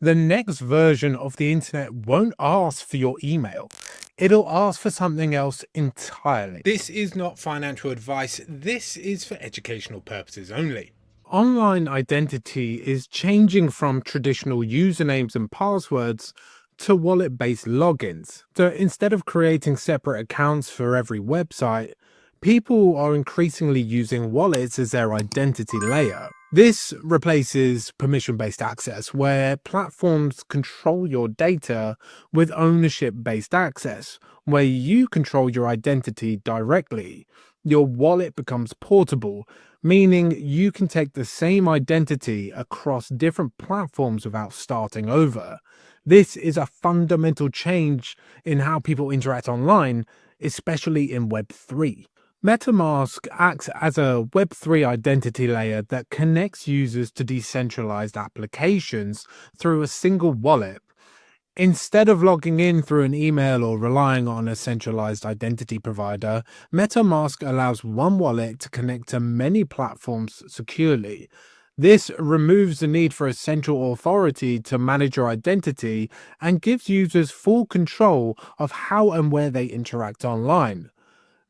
The next version of the internet won't ask for your email. It'll ask for something else entirely. This is not financial advice. This is for educational purposes only. Online identity is changing from traditional usernames and passwords to wallet-based logins. So instead of creating separate accounts for every website, people are increasingly using wallets as their identity layer. This replaces permission-based access, where platforms control your data, with ownership-based access, where you control your identity directly. Your wallet becomes portable, meaning you can take the same identity across different platforms without starting over. This is a fundamental change in how people interact online, especially in Web3. MetaMask acts as a Web3 identity layer that connects users to decentralized applications through a single wallet. Instead of logging in through an email or relying on a centralized identity provider, MetaMask allows one wallet to connect to many platforms securely. This removes the need for a central authority to manage your identity and gives users full control of how and where they interact online.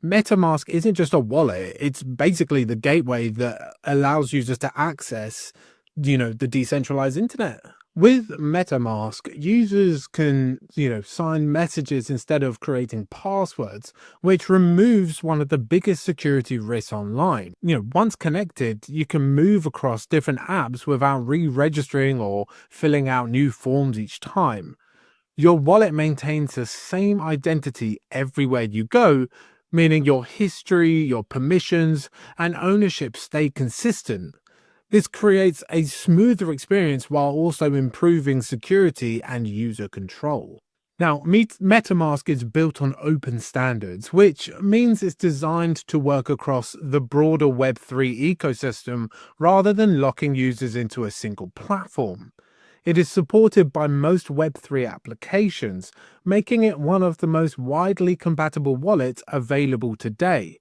MetaMask isn't just a wallet, it's basically the gateway that allows users to access, the decentralized internet. With MetaMask, users can, sign messages instead of creating passwords, which removes one of the biggest security risks online. Once connected, you can move across different apps without re-registering or filling out new forms each time. Your wallet maintains the same identity everywhere you go, meaning your history, your permissions, and ownership stay consistent. This creates a smoother experience while also improving security and user control. Now, MetaMask is built on open standards, which means it's designed to work across the broader Web3 ecosystem rather than locking users into a single platform. It is supported by most Web3 applications, making it one of the most widely compatible wallets available today.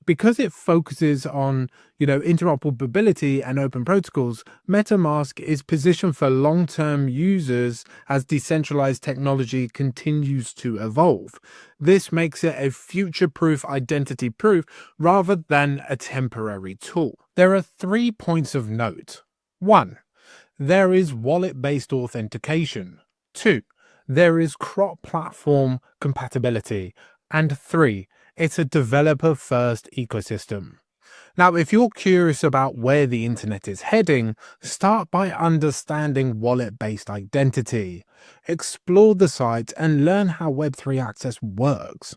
Because it focuses on, interoperability and open protocols, MetaMask is positioned for long-term users as decentralized technology continues to evolve. This makes it a future-proof identity proof rather than a temporary tool. There are 3 points of note. 1. There is wallet-based authentication. 2. There is cross-platform compatibility. And 3. It's a developer-first ecosystem. Now, if you're curious about where the internet is heading, start by understanding wallet-based identity. Explore the site and learn how Web3 access works.